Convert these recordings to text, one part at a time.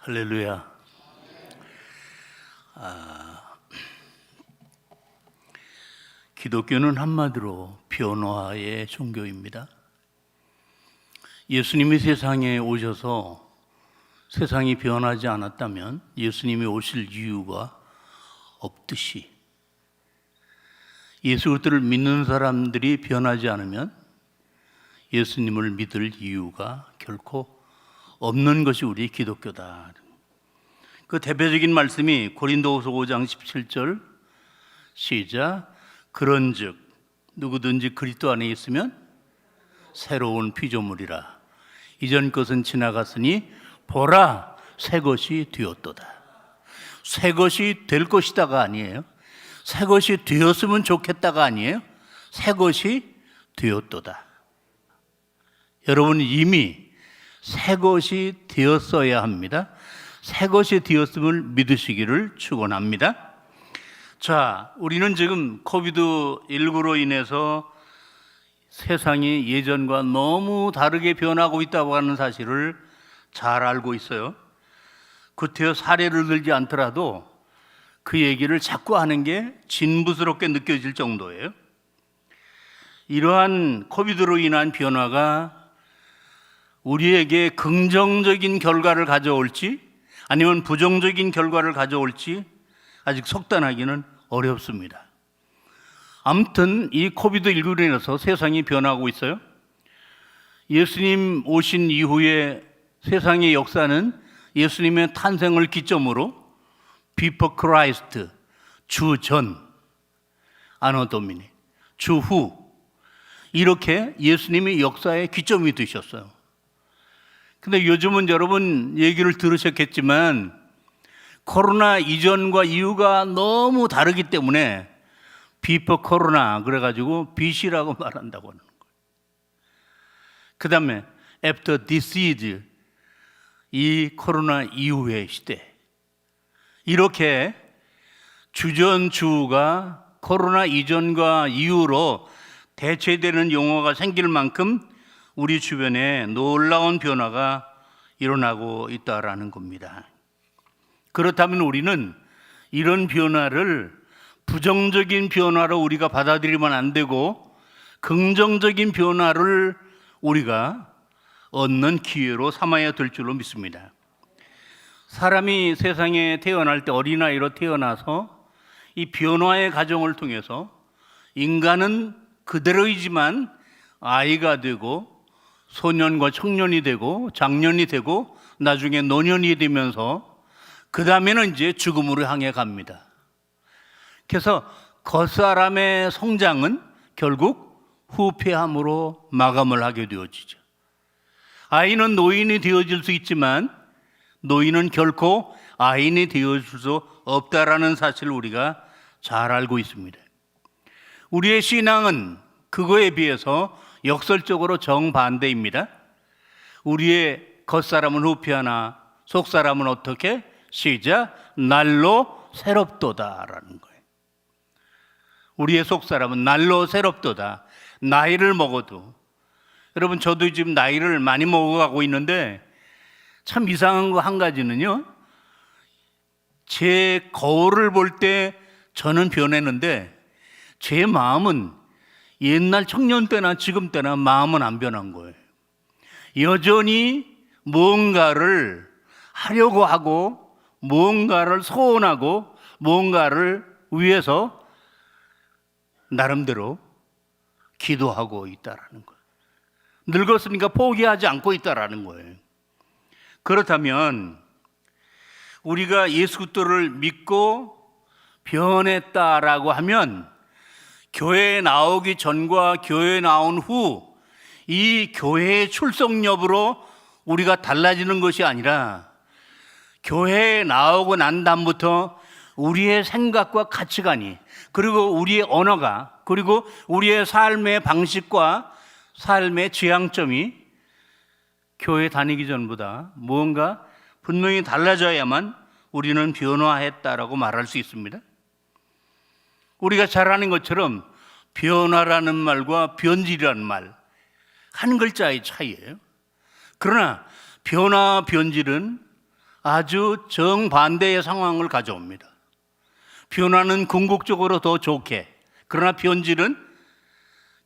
할렐루야. 기독교는 한마디로 변화의 종교입니다. 예수님이 세상에 오셔서 세상이 변하지 않았다면 예수님이 오실 이유가 없듯이 예수 그리스도를 믿는 사람들이 변하지 않으면 예수님을 믿을 이유가 결코 없는 것이 우리 기독교다. 그 대표적인 말씀이 고린도후서 5장 17절 시작. 그런즉 누구든지 그리스도 안에 있으면 새로운 피조물이라. 이전 것은 지나갔으니 보라 새 것이 되었도다. 새 것이 될 것이다가 아니에요. 새 것이 되었으면 좋겠다가 아니에요. 새 것이 되었도다. 여러분 이미 새 것이 되었어야 합니다. 새 것이 되었음을 믿으시기를 축원합니다. 자, 우리는 지금 코비드19로 인해서 세상이 예전과 너무 다르게 변하고 있다고 하는 사실을 잘 알고 있어요. 구태여 사례를 들지 않더라도 그 얘기를 자꾸 하는 게 진부스럽게 느껴질 정도예요. 이러한 코비드로 인한 변화가 우리에게 긍정적인 결과를 가져올지 아니면 부정적인 결과를 가져올지 아직 속단하기는 어렵습니다. 아무튼 이 코비드19로 인해서 세상이 변하고 있어요. 예수님 오신 이후에 세상의 역사는 예수님의 탄생을 기점으로 Before Christ, 주전, Anno Domini, 주후 이렇게 예수님이 역사의 기점이 되셨어요. 근데 요즘은 여러분 얘기를 들으셨겠지만 코로나 이전과 이후가 너무 다르기 때문에 비포 코로나 그래가지고 BC라고 말한다고 하는 거예요. 그 다음에 after disease, 이 코로나 이후의 시대. 이렇게 주전주가 코로나 이전과 이후로 대체되는 용어가 생길 만큼 우리 주변에 놀라운 변화가 일어나고 있다라는 겁니다. 그렇다면 우리는 이런 변화를 부정적인 변화로 우리가 받아들이면 안 되고 긍정적인 변화를 우리가 얻는 기회로 삼아야 될 줄로 믿습니다. 사람이 세상에 태어날 때 어린아이로 태어나서 이 변화의 과정을 통해서 인간은 그대로이지만 아이가 되고 소년과 청년이 되고 장년이 되고 나중에 노년이 되면서 그 다음에는 이제 죽음으로 향해 갑니다. 그래서 겉사람의 성장은 결국 후패함으로 마감을 하게 되어지죠. 아이는 노인이 되어질 수 있지만 노인은 결코 아인이 되어질 수 없다라는 사실을 우리가 잘 알고 있습니다. 우리의 신앙은 그거에 비해서 역설적으로 정반대입니다. 우리의 겉사람은 후패하나 속사람은 어떻게? 시작. 날로 새롭도다라는 거예요. 우리의 속사람은 날로 새롭도다. 나이를 먹어도. 여러분 저도 지금 나이를 많이 먹어가고 있는데 참 이상한 거 한 가지는요. 제 거울을 볼 때 저는 변했는데 제 마음은 옛날 청년 때나 지금 때나 마음은 안 변한 거예요. 여전히 뭔가를 하려고 하고 뭔가를 소원하고 뭔가를 위해서 나름대로 기도하고 있다라는 거예요. 늙었으니까 포기하지 않고 있다라는 거예요. 그렇다면 우리가 예수 그리스도를 믿고 변했다라고 하면 교회에 나오기 전과 교회에 나온 후 이 교회의 출석 여부로 우리가 달라지는 것이 아니라 교회에 나오고 난 다음부터 우리의 생각과 가치관이 그리고 우리의 언어가 그리고 우리의 삶의 방식과 삶의 지향점이 교회 다니기 전보다 무언가 분명히 달라져야만 우리는 변화했다라고 말할 수 있습니다. 우리가 잘 아는 것처럼 변화라는 말과 변질이라는 말 한 글자의 차이예요. 그러나 변화, 변질은 아주 정반대의 상황을 가져옵니다. 변화는 궁극적으로 더 좋게, 그러나 변질은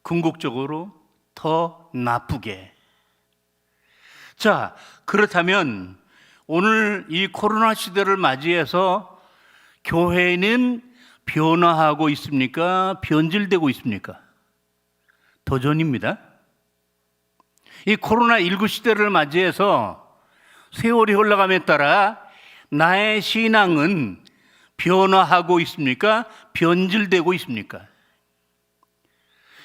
궁극적으로 더 나쁘게. 자, 그렇다면 오늘 이 코로나 시대를 맞이해서 교회는 변화하고 있습니까? 변질되고 있습니까? 도전입니다. 이 코로나19 시대를 맞이해서 세월이 흘러감에 따라 나의 신앙은 변화하고 있습니까? 변질되고 있습니까?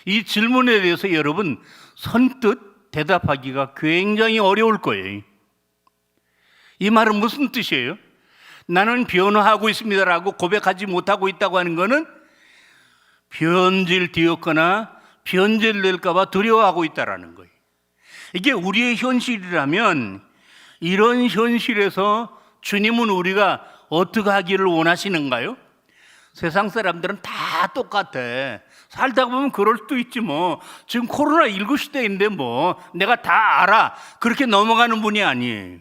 이 질문에 대해서 여러분 선뜻 대답하기가 굉장히 어려울 거예요. 이 말은 무슨 뜻이에요? 나는 변화하고 있습니다라고 고백하지 못하고 있다고 하는 것은 변질되었거나 변질될까 봐 두려워하고 있다는 거예요. 이게 우리의 현실이라면 이런 현실에서 주님은 우리가 어떻게 하기를 원하시는가요? 세상 사람들은 다 똑같아. 살다 보면 그럴 수도 있지 뭐. 지금 코로나19 시대인데 뭐 내가 다 알아. 그렇게 넘어가는 분이 아니에요.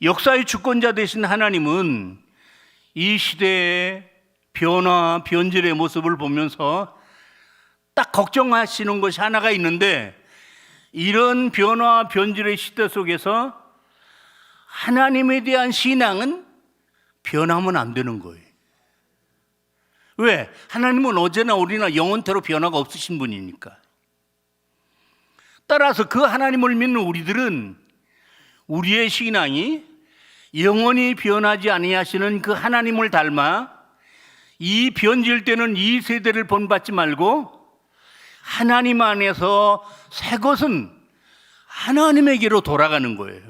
역사의 주권자 되신 하나님은 이 시대의 변화, 변질의 모습을 보면서 딱 걱정하시는 것이 하나가 있는데, 이런 변화, 변질의 시대 속에서 하나님에 대한 신앙은 변하면 안 되는 거예요. 왜? 하나님은 어제나 우리나 영원토록 변화가 없으신 분이니까. 따라서 그 하나님을 믿는 우리들은 우리의 신앙이 영원히 변하지 아니하시는 그 하나님을 닮아 이 변질되는 이 세대를 본받지 말고 하나님 안에서 새 것은 하나님에게로 돌아가는 거예요.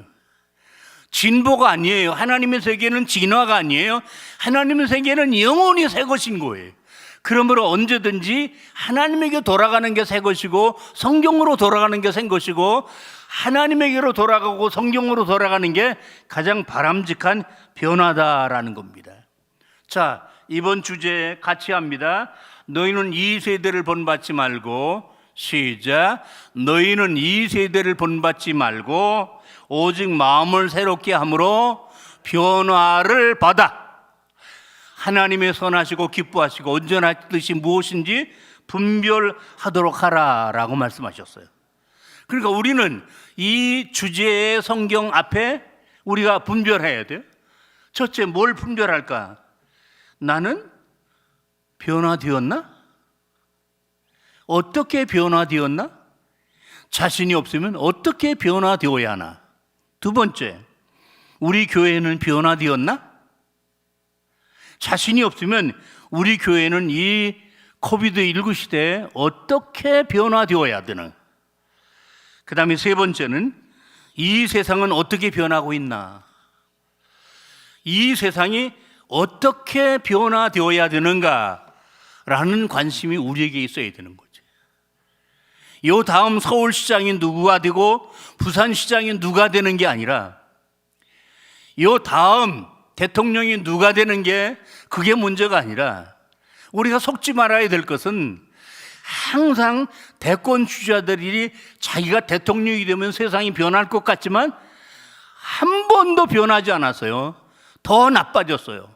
진보가 아니에요. 하나님의 세계는 진화가 아니에요. 하나님의 세계는 영원히 새 것인 거예요. 그러므로 언제든지 하나님에게 돌아가는 게 새 것이고 성경으로 돌아가는 게 새 것이고 하나님에게로 돌아가고 성경으로 돌아가는 게 가장 바람직한 변화다라는 겁니다. 자, 이번 주제 같이 합니다. 너희는 이 세대를 본받지 말고, 시작. 너희는 이 세대를 본받지 말고 오직 마음을 새롭게 함으로 변화를 받아 하나님의 선하시고 기뻐하시고 온전한 뜻이 무엇인지 분별하도록 하라라고 말씀하셨어요. 그러니까 우리는 이 주제의 성경 앞에 우리가 분별해야 돼요. 첫째, 뭘 분별할까? 나는 변화되었나? 어떻게 변화되었나? 자신이 없으면 어떻게 변화되어야 하나? 두 번째, 우리 교회는 변화되었나? 자신이 없으면 우리 교회는 이 코비드19 시대에 어떻게 변화되어야 되나? 그 다음에 세 번째는 이 세상은 어떻게 변하고 있나? 이 세상이 어떻게 변화되어야 되는가라는 관심이 우리에게 있어야 되는 거죠. 요 다음 서울시장이 누구가 되고 부산시장이 누가 되는 게 아니라 요 다음 대통령이 누가 되는 게 그게 문제가 아니라 우리가 속지 말아야 될 것은 항상 대권 주자들이 자기가 대통령이 되면 세상이 변할 것 같지만 한 번도 변하지 않았어요. 더 나빠졌어요.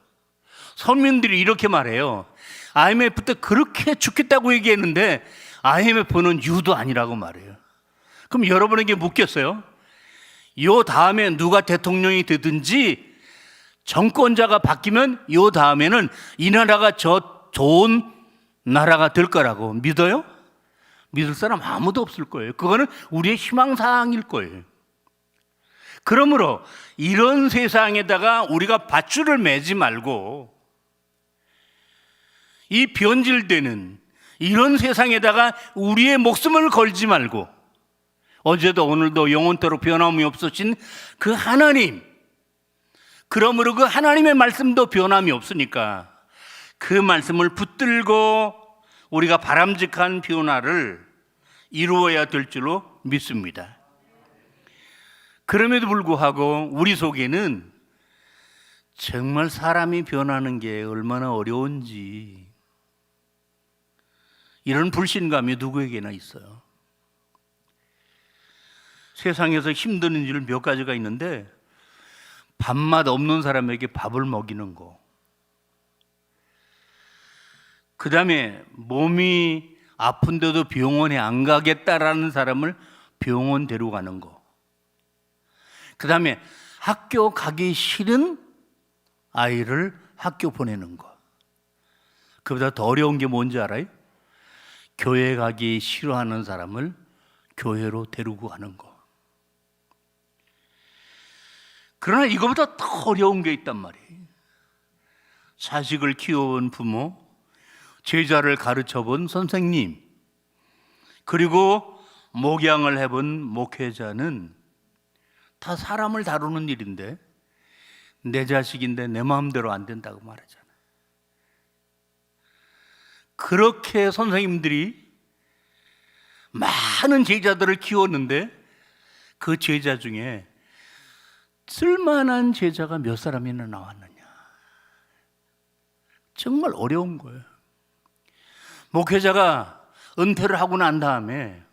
서민들이 이렇게 말해요. IMF 때 그렇게 죽겠다고 얘기했는데 IMF는 유도 아니라고 말해요. 그럼 여러분에게 묻겠어요. 요 다음에 누가 대통령이 되든지 정권자가 바뀌면 요 다음에는 이 나라가 저 좋은 나라가 될 거라고 믿어요? 믿을 사람 아무도 없을 거예요. 그거는 우리의 희망사항일 거예요. 그러므로 이런 세상에다가 우리가 밧줄을 매지 말고 이 변질되는 이런 세상에다가 우리의 목숨을 걸지 말고 어제도 오늘도 영원토록 변함이 없으신 그 하나님, 그러므로 그 하나님의 말씀도 변함이 없으니까 그 말씀을 붙들고 우리가 바람직한 변화를 이루어야 될 줄로 믿습니다. 그럼에도 불구하고 우리 속에는 정말 사람이 변하는 게 얼마나 어려운지 이런 불신감이 누구에게나 있어요. 세상에서 힘드는 일 몇 가지가 있는데 밥맛 없는 사람에게 밥을 먹이는 거. 그 다음에 몸이 아픈데도 병원에 안 가겠다라는 사람을 병원 데려가는 거. 그 다음에 학교 가기 싫은 아이를 학교 보내는 거. 그보다 더 어려운 게 뭔지 알아요? 교회 가기 싫어하는 사람을 교회로 데리고 가는 거. 그러나 이거보다 더 어려운 게 있단 말이에요. 자식을 키워본 부모, 제자를 가르쳐본 선생님, 그리고 목양을 해본 목회자는 다 사람을 다루는 일인데 내 자식인데 내 마음대로 안 된다고 말하잖아요. 그렇게 선생님들이 많은 제자들을 키웠는데 그 제자 중에 쓸만한 제자가 몇 사람이나 나왔느냐. 정말 어려운 거예요. 목회자가 은퇴를 하고 난 다음에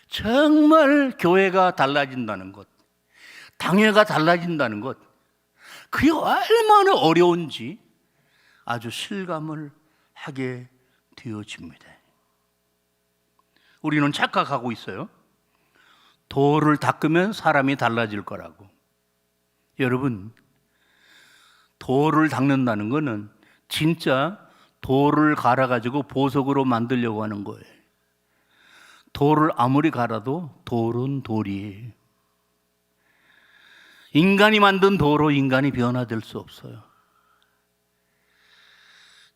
정말 교회가 달라진다는 것, 당회가 달라진다는 것, 그게 얼마나 어려운지 아주 실감을 하게 되어집니다. 우리는 착각하고 있어요. 돌을 닦으면 사람이 달라질 거라고. 여러분, 돌을 닦는다는 것은 진짜 돌을 갈아가지고 보석으로 만들려고 하는 거예요. 돌을 아무리 갈아도 돌은 돌이에요. 인간이 만든 돌로 인간이 변화될 수 없어요.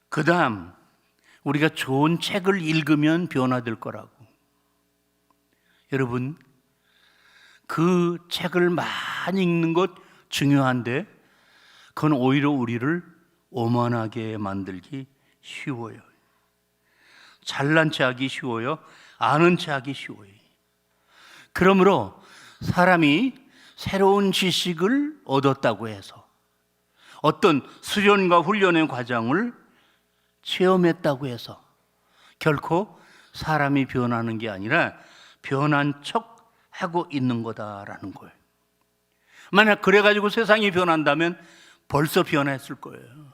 그 다음, 우리가 좋은 책을 읽으면 변화될 거라고. 여러분, 그 책을 많이 읽는 것 중요한데 그건 오히려 우리를 오만하게 만들기 쉬워요. 잘난 체 하기 쉬워요. 아는 체 하기 쉬워요. 그러므로 사람이 새로운 지식을 얻었다고 해서 어떤 수련과 훈련의 과정을 체험했다고 해서 결코 사람이 변하는 게 아니라 변한 척 하고 있는 거다라는 거예요. 만약 그래가지고 세상이 변한다면 벌써 변했을 거예요.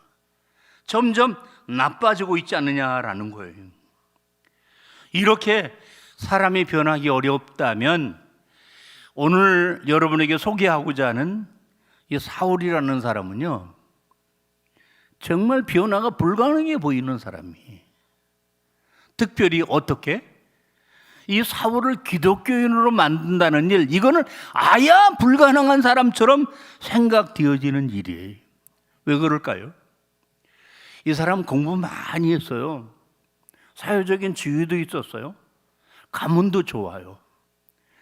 점점 나빠지고 있지 않느냐라는 거예요. 이렇게 사람이 변하기 어렵다면 오늘 여러분에게 소개하고자 하는 이 사울이라는 사람은요, 정말 변화가 불가능해 보이는 사람이에요. 특별히 어떻게? 이 사울을 기독교인으로 만든다는 일, 이거는 아야 불가능한 사람처럼 생각되어지는 일이에요. 왜 그럴까요? 이 사람 공부 많이 했어요. 사회적인 지위도 있었어요. 가문도 좋아요.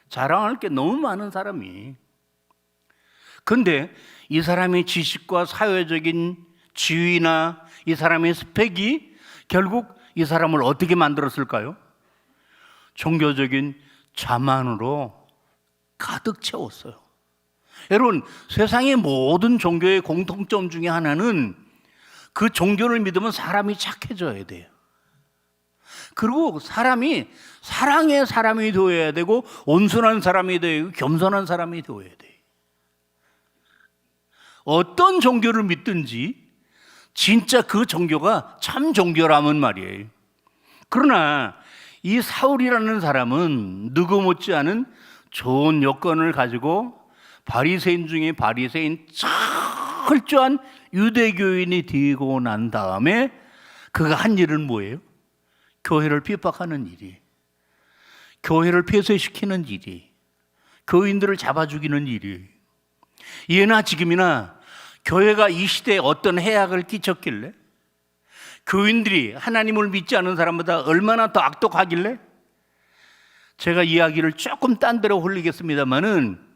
자랑할 게 너무 많은 사람이. 그런데 이 사람의 지식과 사회적인 지위나 이 사람의 스펙이 결국 이 사람을 어떻게 만들었을까요? 종교적인 자만으로 가득 채웠어요. 여러분, 세상의 모든 종교의 공통점 중에 하나는 그 종교를 믿으면 사람이 착해져야 돼요. 그리고 사람이 사랑의 사람이 되어야 되고 온순한 사람이 되고 겸손한 사람이 되어야 돼요. 어떤 종교를 믿든지 진짜 그 종교가 참 종교라면 말이에요. 그러나 이 사울이라는 사람은 누구 못지않은 좋은 여건을 가지고 바리새인 중에 바리새인 철저한 유대교인이 되고 난 다음에 그가 한 일은 뭐예요? 교회를 핍박하는 일이, 교회를 폐쇄시키는 일이, 교인들을 잡아 죽이는 일이. 예나 지금이나 교회가 이 시대에 어떤 해악을 끼쳤길래, 교인들이 하나님을 믿지 않은 사람보다 얼마나 더 악독하길래, 제가 이야기를 조금 딴 데로 흘리겠습니다만은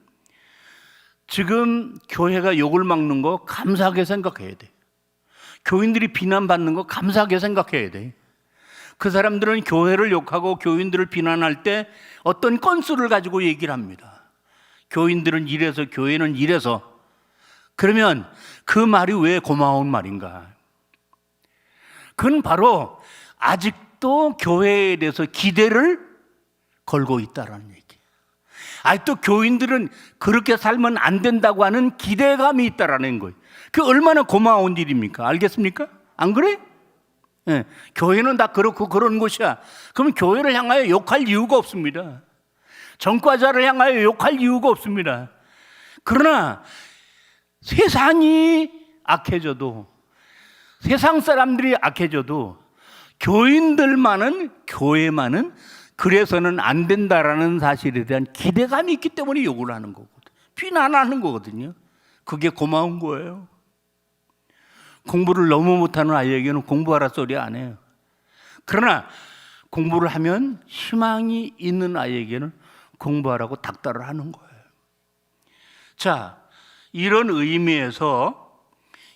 지금 교회가 욕을 먹는 거 감사하게 생각해야 돼. 교인들이 비난받는 거 감사하게 생각해야 돼. 그 사람들은 교회를 욕하고 교인들을 비난할 때 어떤 건수를 가지고 얘기를 합니다. 교인들은 이래서 교회는 이래서. 그러면 그 말이 왜 고마운 말인가? 그건 바로 아직도 교회에 대해서 기대를 걸고 있다라는 얘기예요. 또 교인들은 그렇게 살면 안 된다고 하는 기대감이 있다라는 거예요. 그 얼마나 고마운 일입니까? 알겠습니까? 안 그래? 예, 교회는 다 그렇고 그런 곳이야. 그럼 교회를 향하여 욕할 이유가 없습니다. 전과자를 향하여 욕할 이유가 없습니다. 그러나 세상이 악해져도, 세상 사람들이 악해져도 교인들만은, 교회만은 그래서는 안 된다라는 사실에 대한 기대감이 있기 때문에 욕을 하는 거거든요. 비난하는 거거든요. 그게 고마운 거예요. 공부를 너무 못하는 아이에게는 공부하라 소리 안 해요. 그러나 공부를 하면 희망이 있는 아이에게는 공부하라고 닥달을 하는 거예요. 자, 이런 의미에서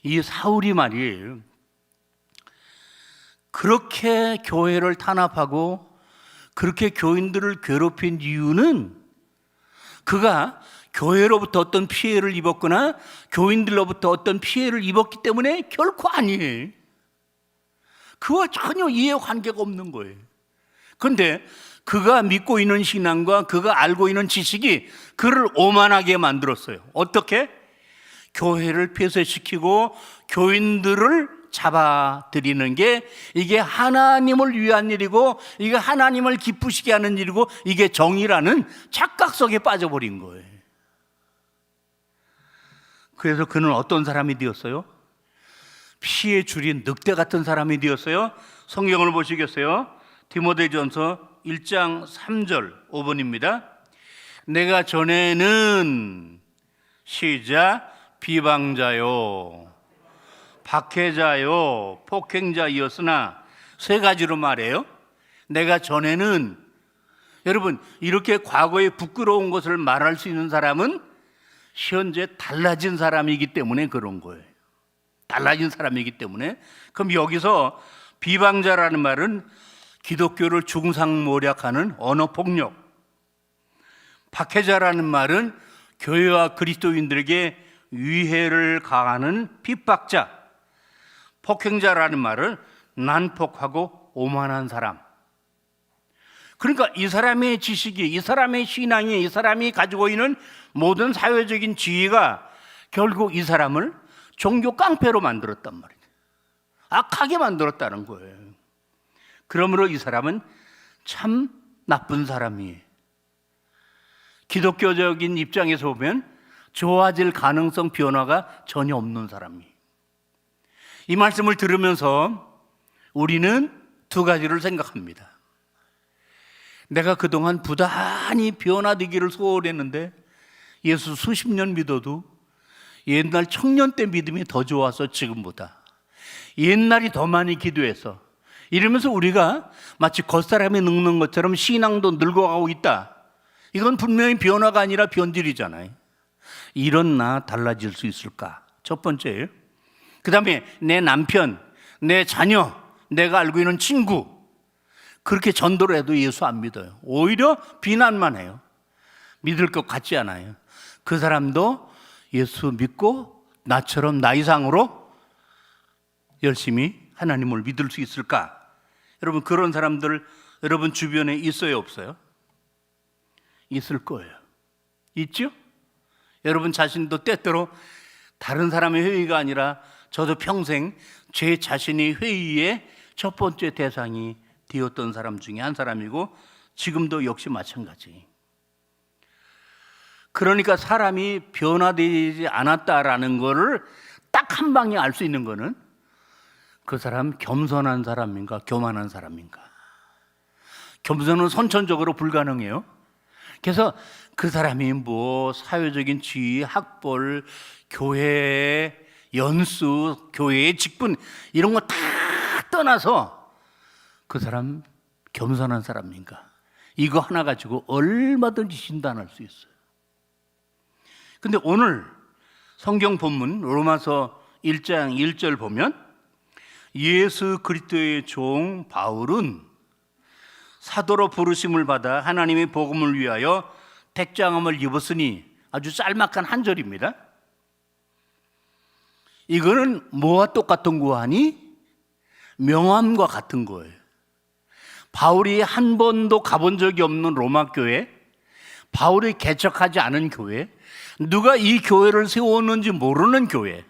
이 사울이 말이에요, 그렇게 교회를 탄압하고 그렇게 교인들을 괴롭힌 이유는 그가 교회로부터 어떤 피해를 입었거나 교인들로부터 어떤 피해를 입었기 때문에 결코 아니에요. 그와 전혀 이해관계가 없는 거예요. 그런데 그가 믿고 있는 신앙과 그가 알고 있는 지식이 그를 오만하게 만들었어요. 어떻게? 교회를 폐쇄시키고 교인들을 잡아들이는 게 이게 하나님을 위한 일이고 이게 하나님을 기쁘시게 하는 일이고 이게 정의라는 착각 속에 빠져버린 거예요. 그래서 그는 어떤 사람이 되었어요? 피에 줄인 늑대 같은 사람이 되었어요. 성경을 보시겠어요? 디모데전서 1장 3절 5번입니다. 내가 전에는 시작 비방자요 박해자요 폭행자이었으나, 세 가지로 말해요. 내가 전에는, 여러분 이렇게 과거에 부끄러운 것을 말할 수 있는 사람은 현재 달라진 사람이기 때문에 그런 거예요. 달라진 사람이기 때문에. 그럼 여기서 비방자라는 말은 기독교를 중상모략하는 언어폭력, 박해자라는 말은 교회와 그리스도인들에게 위해를 가하는 핍박자, 폭행자라는 말은 난폭하고 오만한 사람. 그러니까 이 사람의 지식이, 이 사람의 신앙이, 이 사람이 가지고 있는 모든 사회적인 지위가 결국 이 사람을 종교 깡패로 만들었단 말이에요. 악하게 만들었다는 거예요. 그러므로 이 사람은 참 나쁜 사람이에요. 기독교적인 입장에서 보면 좋아질 가능성, 변화가 전혀 없는 사람이에요. 이 말씀을 들으면서 우리는 두 가지를 생각합니다. 내가 그동안 부단히 변화되기를 소원했는데 예수 수십 년 믿어도 옛날 청년 때 믿음이 더 좋아서 지금보다, 옛날이 더 많이 기도해서, 이러면서 우리가 마치 겉사람이 늙는 것처럼 신앙도 늙어가고 있다. 이건 분명히 변화가 아니라 변질이잖아요. 이런 나 달라질 수 있을까? 첫 번째예요. 그 다음에 내 남편, 내 자녀, 내가 알고 있는 친구, 그렇게 전도를 해도 예수 안 믿어요. 오히려 비난만 해요. 믿을 것 같지 않아요. 그 사람도 예수 믿고 나처럼 나 이상으로 열심히 하나님을 믿을 수 있을까? 여러분, 그런 사람들 여러분 주변에 있어요, 없어요? 있을 거예요. 있죠? 여러분 자신도 때때로 다른 사람의 회의가 아니라 저도 평생 제 자신의 회의의 첫 번째 대상이 되었던 사람 중에 한 사람이고 지금도 역시 마찬가지. 그러니까 사람이 변화되지 않았다라는 것을 딱 한 방에 알 수 있는 거는 그 사람 겸손한 사람인가 교만한 사람인가. 겸손은 선천적으로 불가능해요. 그래서 그 사람이 뭐 사회적인 지위, 학벌, 교회의 연수, 교회의 직분 이런 거 다 떠나서 그 사람 겸손한 사람인가, 이거 하나 가지고 얼마든지 진단할 수 있어요. 근데 오늘 성경 본문 로마서 1장 1절 보면 예수 그리스도의 종 바울은 사도로 부르심을 받아 하나님의 복음을 위하여 택장함을 입었으니, 아주 짤막한 한 절입니다. 이거는 뭐와 똑같은 거하니? 명함과 같은 거예요. 바울이 한 번도 가본 적이 없는 로마 교회, 바울이 개척하지 않은 교회, 누가 이 교회를 세웠는지 모르는 교회,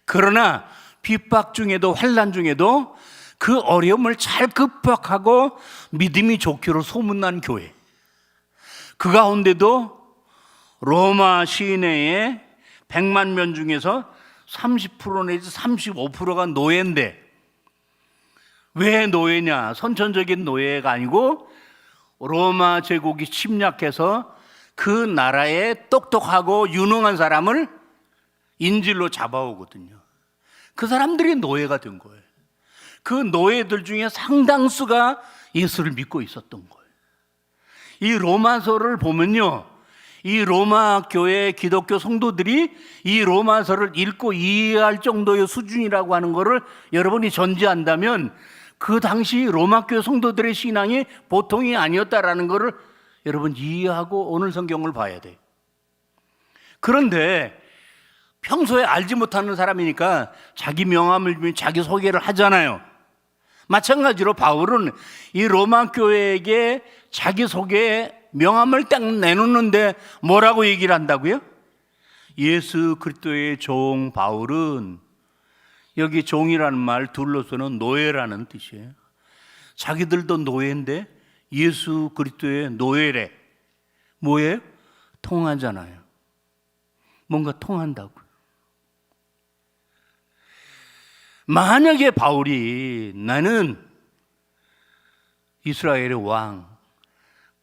그러나 핍박 중에도 환난 중에도 그 어려움을 잘 극복하고 믿음이 좋기로 소문난 교회, 그 가운데도 로마 시내의 100만 명 중에서 30% 내지 35%가 노예인데, 왜 노예냐? 선천적인 노예가 아니고 로마 제국이 침략해서 그 나라에 똑똑하고 유능한 사람을 인질로 잡아오거든요. 그 사람들이 노예가 된 거예요. 그 노예들 중에 상당수가 예수를 믿고 있었던 거예요. 이 로마서를 보면요, 이 로마 교회 기독교 성도들이 이 로마서를 읽고 이해할 정도의 수준이라고 하는 것을 여러분이 전제한다면 그 당시 로마 교회 성도들의 신앙이 보통이 아니었다라는 것을 여러분 이해하고 오늘 성경을 봐야 돼요. 그런데 평소에 알지 못하는 사람이니까 자기 명함을 주면 자기 소개를 하잖아요. 마찬가지로 바울은 이 로마 교회에게 자기 소개 명함을 딱 내놓는데 뭐라고 얘기를 한다고요? 예수 그리스도의 종 바울은, 여기 종이라는 말 둘러서는 노예라는 뜻이에요. 자기들도 노예인데 예수 그리스도의 노예래. 뭐예요? 통하잖아요. 뭔가 통한다고요. 만약에 바울이 나는 이스라엘의 왕,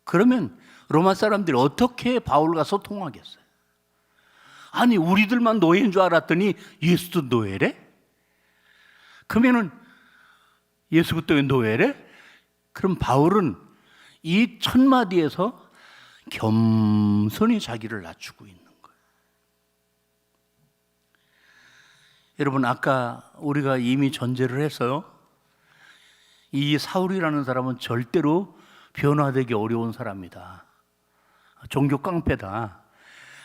그러면 로마 사람들이 어떻게 바울과 소통하겠어요? 아니, 우리들만 노예인 줄 알았더니 예수도 노예래? 그러면은 예수 그리스도의 노예래? 그럼 바울은 이 첫 마디에서 겸손히 자기를 낮추고 있는 거예요. 여러분, 아까 우리가 이미 전제를 해서요, 이 사울이라는 사람은 절대로 변화되기 어려운 사람이다. 종교 깡패다.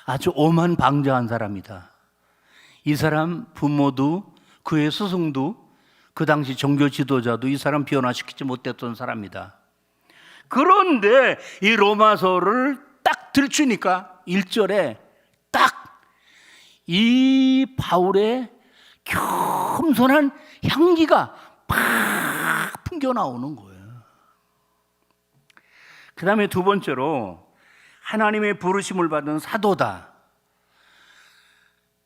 아주 오만방자한 사람이다. 이 사람 부모도 그의 스승도 그 당시 종교 지도자도 이 사람 변화시키지 못했던 사람이다. 그런데 이 로마서를 딱 들추니까 1절에 딱 이 바울의 겸손한 향기가 팍 풍겨 나오는 거예요. 그 다음에 두 번째로 하나님의 부르심을 받은 사도다.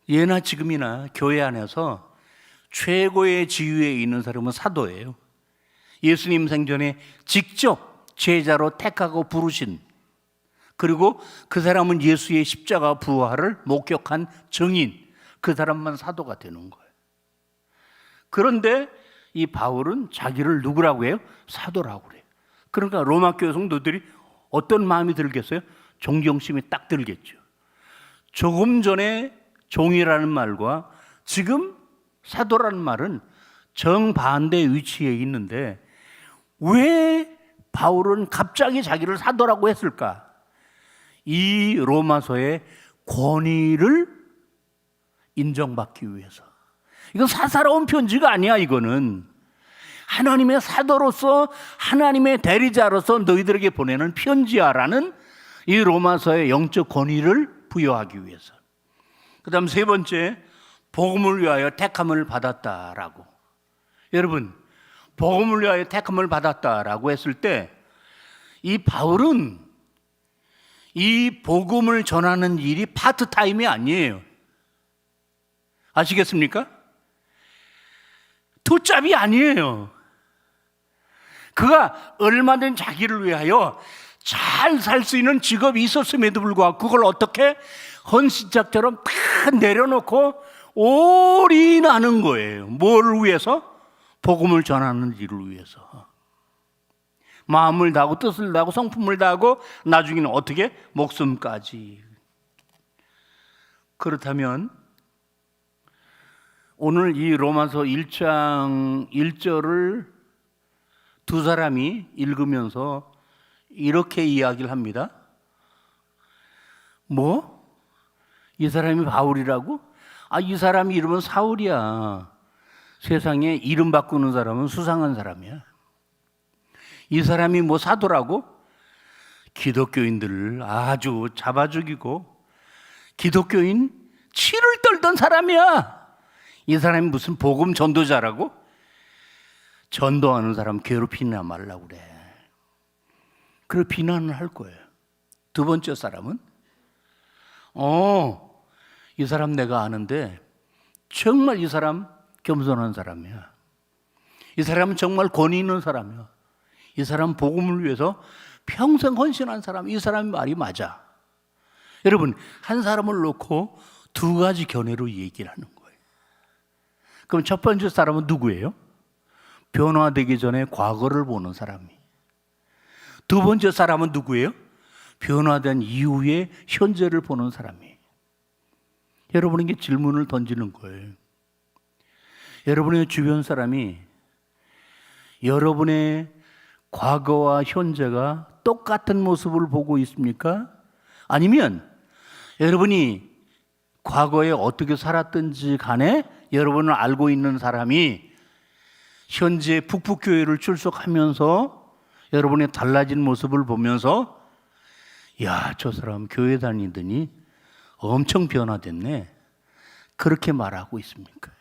예나 지금이나 교회 안에서 최고의 지위에 있는 사람은 사도예요. 예수님 생전에 직접 제자로 택하고 부르신, 그리고 그 사람은 예수의 십자가 부활을 목격한 증인, 그 사람만 사도가 되는 거예요. 그런데 이 바울은 자기를 누구라고 해요? 사도라고 그래요. 그러니까 로마 교회 성도들이 어떤 마음이 들겠어요? 존경심이 딱 들겠죠. 조금 전에 종이라는 말과 지금 사도라는 말은 정반대 위치에 있는데 왜 바울은 갑자기 자기를 사도라고 했을까? 이 로마서의 권위를 인정받기 위해서. 이건 사사로운 편지가 아니야. 이거는 하나님의 사도로서, 하나님의 대리자로서 너희들에게 보내는 편지야라는 이 로마서의 영적 권위를 부여하기 위해서. 그 다음 세 번째, 복음을 위하여 택함을 받았다라고. 여러분, 복음을 위하여 택함을 받았다라고 했을 때 이 바울은 이 복음을 전하는 일이 파트타임이 아니에요. 아시겠습니까? 투잡이 아니에요. 그가 얼마든 자기를 위하여 잘 살 수 있는 직업이 있었음에도 불구하고 그걸 어떻게 헌신짝처럼 다 내려놓고 올인하는 거예요. 뭘 위해서? 복음을 전하는 일을 위해서. 마음을 다하고 뜻을 다하고 성품을 다하고 나중에는 어떻게? 목숨까지. 그렇다면 오늘 이 로마서 1장 1절을 두 사람이 읽으면서 이렇게 이야기를 합니다. 뭐? 이 사람이 바울이라고? 아, 이 사람이 이름은 사울이야. 세상에 이름 바꾸는 사람은 수상한 사람이야. 이 사람이 뭐 사도라고? 기독교인들을 아주 잡아 죽이고 기독교인 치를 떨던 사람이야. 이 사람이 무슨 복음 전도자라고? 전도하는 사람 괴롭히나 말라고 그래. 그래 비난을 할 거예요. 두 번째 사람은 이 사람 내가 아는데 정말 이 사람 겸손한 사람이야. 이 사람은 정말 권위 있는 사람이야. 이 사람 복음을 위해서 평생 헌신한 사람. 이 사람이 말이 맞아. 여러분, 한 사람을 놓고 두 가지 견해로 얘기를 하는 거예요. 그럼 첫 번째 사람은 누구예요? 변화되기 전에 과거를 보는 사람이. 두 번째 사람은 누구예요? 변화된 이후에 현재를 보는 사람이. 여러분에게 질문을 던지는 거예요. 여러분의 주변 사람이 여러분의 과거와 현재가 똑같은 모습을 보고 있습니까? 아니면 여러분이 과거에 어떻게 살았든지 간에 여러분을 알고 있는 사람이 현재 북북교회를 출석하면서 여러분의 달라진 모습을 보면서 야, 저 사람 교회 다니더니 엄청 변화됐네. 그렇게 말하고 있습니까?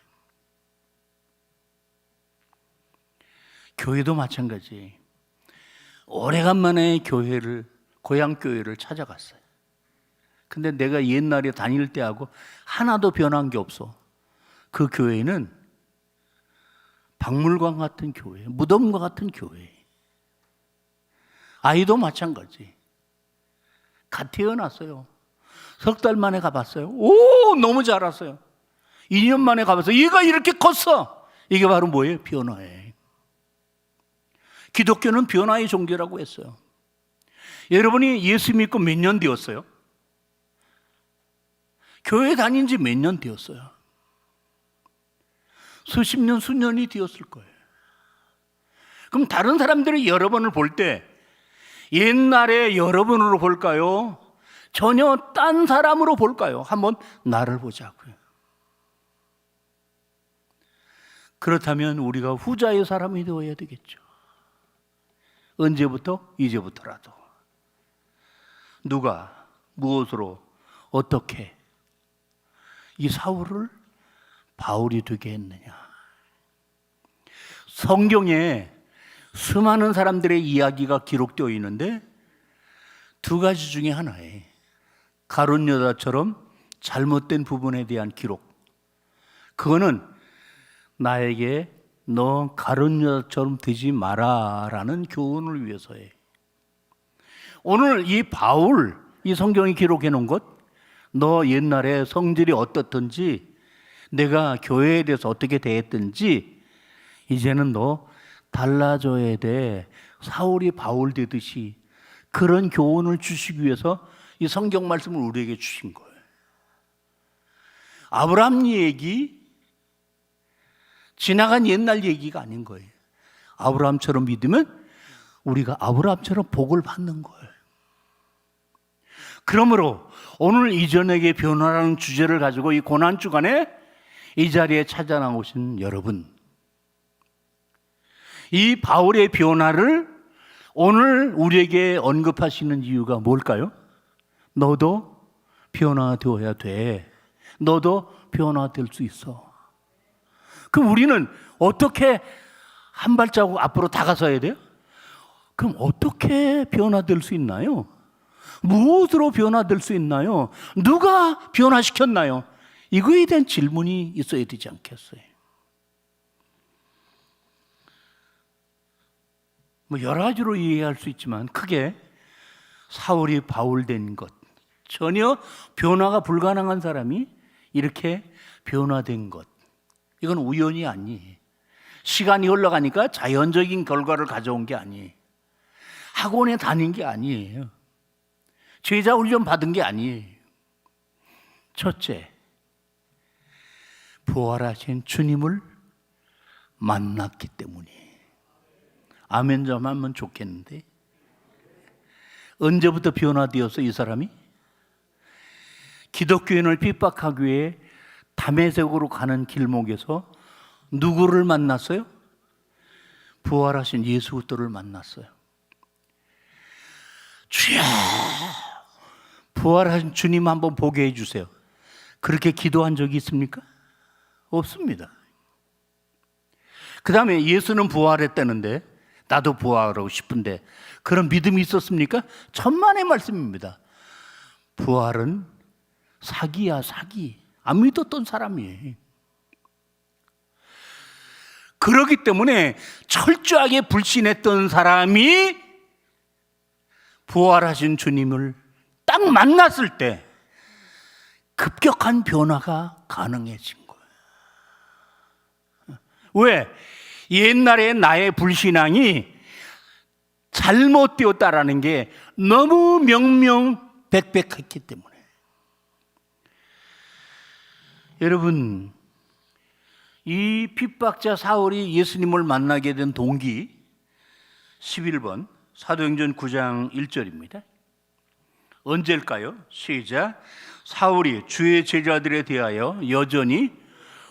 교회도 마찬가지. 오래간만에 고향 교회를 찾아갔어요. 근데 내가 옛날에 다닐 때하고 하나도 변한 게 없어. 그 교회는 박물관 같은 교회, 무덤과 같은 교회. 아이도 마찬가지. 갓 태어났어요. 석 달 만에 가봤어요. 오, 너무 자랐어요. 2년 만에 가봤어요. 얘가 이렇게 컸어. 이게 바로 뭐예요? 변화예요. 기독교는 변화의 종교라고 했어요. 여러분이 예수 믿고 몇 년 되었어요? 교회 다닌 지 몇 년 되었어요? 수십 년, 수년이 되었을 거예요. 그럼 다른 사람들이 여러분을 볼 때 옛날에 여러분으로 볼까요? 전혀 딴 사람으로 볼까요? 한번 나를 보자고요. 그렇다면 우리가 후자의 사람이 되어야 되겠죠. 언제부터? 이제부터라도. 누가 무엇으로 어떻게 이 사울을 바울이 되게 했느냐. 성경에 수많은 사람들의 이야기가 기록되어 있는데 두 가지 중에 하나예요. 가룟 여자처럼 잘못된 부분에 대한 기록. 그거는 나에게 너 가룟 여자처럼 되지 마라라는 교훈을 위해서예요. 오늘 이 바울, 이 성경이 기록해 놓은 것, 너 옛날에 성질이 어떻든지 내가 교회에 대해서 어떻게 대했든지 이제는 너 달라져야 돼. 사울이 바울 되듯이. 그런 교훈을 주시기 위해서 이 성경 말씀을 우리에게 주신 거예요. 아브라함 얘기, 지나간 옛날 얘기가 아닌 거예요. 아브라함처럼 믿으면 우리가 아브라함처럼 복을 받는 거예요. 그러므로 오늘 이전에게 변화라는 주제를 가지고 이 고난주간에 이 자리에 찾아 나오신 여러분, 이 바울의 변화를 오늘 우리에게 언급하시는 이유가 뭘까요? 너도 변화되어야 돼. 너도 변화될 수 있어. 그럼 우리는 어떻게 한 발자국 앞으로 다가서야 돼요? 그럼 어떻게 변화될 수 있나요? 무엇으로 변화될 수 있나요? 누가 변화시켰나요? 이거에 대한 질문이 있어야 되지 않겠어요? 여러 가지로 이해할 수 있지만 크게 사울이 바울 된 것, 전혀 변화가 불가능한 사람이 이렇게 변화된 것, 이건 우연이 아니에요. 시간이 흘러가니까 자연적인 결과를 가져온 게 아니에요. 학원에 다닌 게 아니에요. 제자 훈련 받은 게 아니에요. 첫째, 부활하신 주님을 만났기 때문이에요. 아멘 좀 하면 좋겠는데, 언제부터 변화되었어 이 사람이? 기독교인을 핍박하기 위해 다메섹으로 가는 길목에서 누구를 만났어요? 부활하신 예수 그리스도를 만났어요. 주여 부활하신 주님 한번 보게 해주세요. 그렇게 기도한 적이 있습니까? 없습니다. 그 다음에 예수는 부활했다는데 나도 부활하고 싶은데 그런 믿음이 있었습니까? 천만의 말씀입니다. 부활은 사기야, 사기. 안 믿었던 사람이에요. 그렇기 때문에 철저하게 불신했던 사람이 부활하신 주님을 딱 만났을 때 급격한 변화가 가능해진 거예요. 왜? 옛날에 나의 불신앙이 잘못되었다라는 게 너무 명명백백했기 때문에. 여러분, 이 핍박자 사울이 예수님을 만나게 된 동기 11번 사도행전 9장 1절입니다. 언제일까요? 시작. 사울이 주의 제자들에 대하여 여전히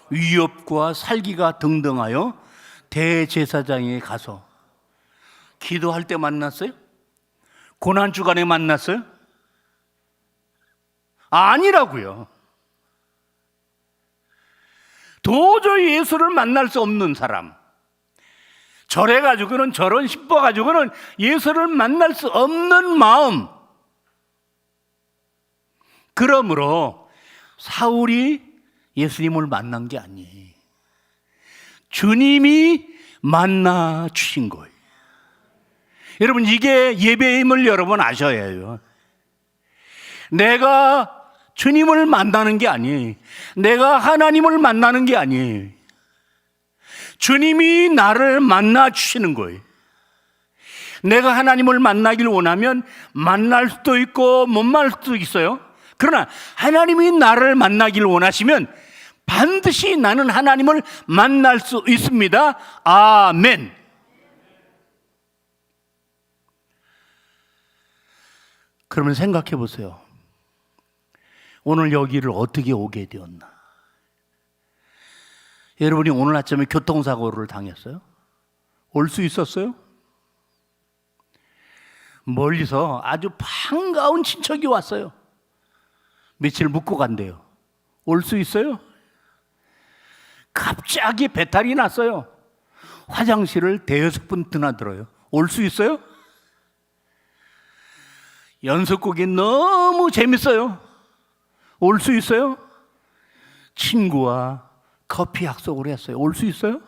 위협과 살기가 등등하여 대제사장에 가서 기도할 때 만났어요? 고난주간에 만났어요? 아니라고요. 도저히 예수를 만날 수 없는 사람, 절해가지고는 저런 싶어가지고는 예수를 만날 수 없는 마음. 그러므로 사울이 예수님을 만난 게 아니에요. 주님이 만나 주신 거예요. 여러분, 이게 예배임을 여러분 아셔야 해요. 내가 주님을 만나는 게 아니에요. 내가 하나님을 만나는 게 아니에요. 주님이 나를 만나 주시는 거예요. 내가 하나님을 만나길 원하면 만날 수도 있고 못 만날 수도 있어요. 그러나 하나님이 나를 만나길 원하시면 반드시 나는 하나님을 만날 수 있습니다. 아멘. 그러면 생각해 보세요. 오늘 여기를 어떻게 오게 되었나? 여러분이 오늘 아침에 교통사고를 당했어요? 올 수 있었어요? 멀리서 아주 반가운 친척이 왔어요. 며칠 묵고 간대요. 올 수 있어요? 갑자기 배탈이 났어요. 화장실을 대여섯 번 드나들어요. 올 수 있어요? 연습곡이 너무 재밌어요. 올 수 있어요? 친구와 커피 약속을 했어요. 올 수 있어요?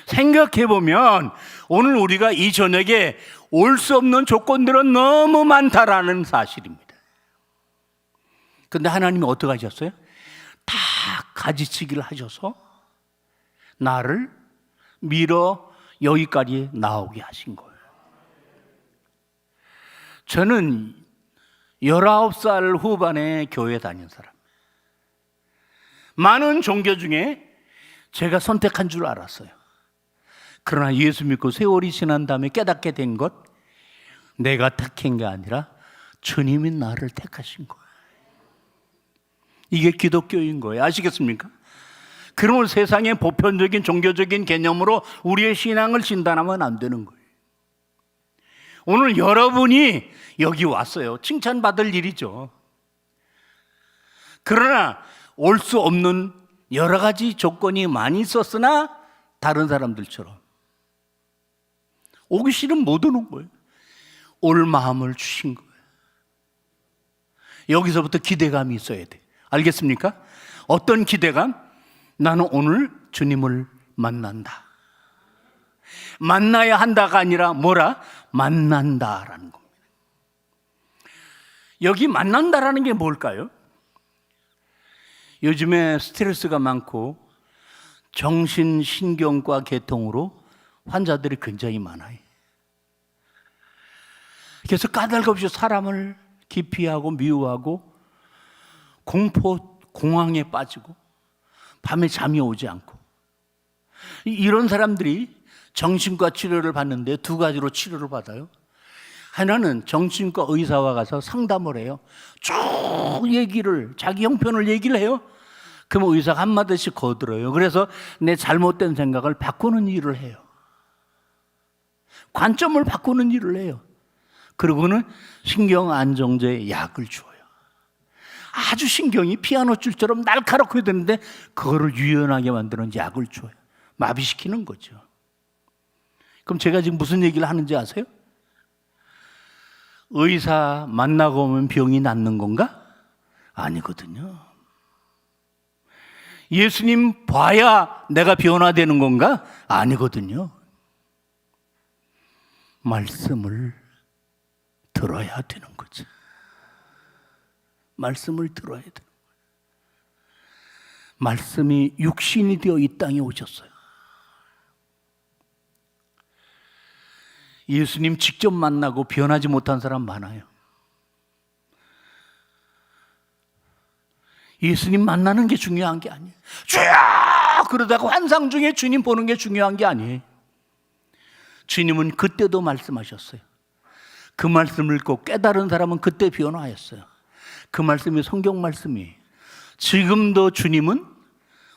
생각해보면 오늘 우리가 이 저녁에 올 수 없는 조건들은 너무 많다라는 사실입니다. 근데 하나님이 어떻게 하셨어요? 다 가지치기를 하셔서 나를 밀어 여기까지 나오게 하신 거예요. 저는 19살 후반에 교회 다닌 사람. 많은 종교 중에 제가 선택한 줄 알았어요. 그러나 예수 믿고 세월이 지난 다음에 깨닫게 된 것, 내가 택한 게 아니라 주님이 나를 택하신 거예요. 이게 기독교인 거예요. 아시겠습니까? 그러면 세상의 보편적인 종교적인 개념으로 우리의 신앙을 진단하면 안 되는 거예요. 오늘 여러분이 여기 왔어요. 칭찬받을 일이죠. 그러나 올 수 없는 여러 가지 조건이 많이 있었으나 다른 사람들처럼 오기 싫으면 못 오는 거예요. 올 마음을 주신 거예요. 여기서부터 기대감이 있어야 돼. 알겠습니까? 어떤 기대감? 나는 오늘 주님을 만난다. 만나야 한다가 아니라 뭐라? 만난다라는 겁니다. 여기 만난다라는 게 뭘까요? 요즘에 스트레스가 많고 정신신경과 계통으로 환자들이 굉장히 많아요. 그래서 까닭없이 사람을 기피하고 미워하고 공황에 빠지고 밤에 잠이 오지 않고, 이런 사람들이 정신과 치료를 받는데 두 가지로 치료를 받아요. 하나는 정신과 의사와 가서 상담을 해요. 쭉 자기 형편을 얘기를 해요. 그러면 의사가 한마디씩 거들어요. 그래서 내 잘못된 생각을 바꾸는 일을 해요. 관점을 바꾸는 일을 해요. 그리고는 신경 안정제 약을 줘요. 아주 신경이 피아노 줄처럼 날카롭게 되는데 그거를 유연하게 만드는 약을 줘요. 마비시키는 거죠. 그럼 제가 지금 무슨 얘기를 하는지 아세요? 의사 만나고 오면 병이 낫는 건가? 아니거든요. 예수님 봐야 내가 변화되는 건가? 아니거든요. 말씀을 들어야 되는 거죠. 말씀을 들어야 되는 거예요. 말씀이 육신이 되어 이 땅에 오셨어요. 예수님 직접 만나고 변하지 못한 사람 많아요. 예수님 만나는 게 중요한 게 아니에요. 주여! 그러다가 환상 중에 주님 보는 게 중요한 게 아니에요. 주님은 그때도 말씀하셨어요. 그 말씀을 꼭 깨달은 사람은 그때 변화했어요. 그 말씀이 성경 말씀이에요. 지금도 주님은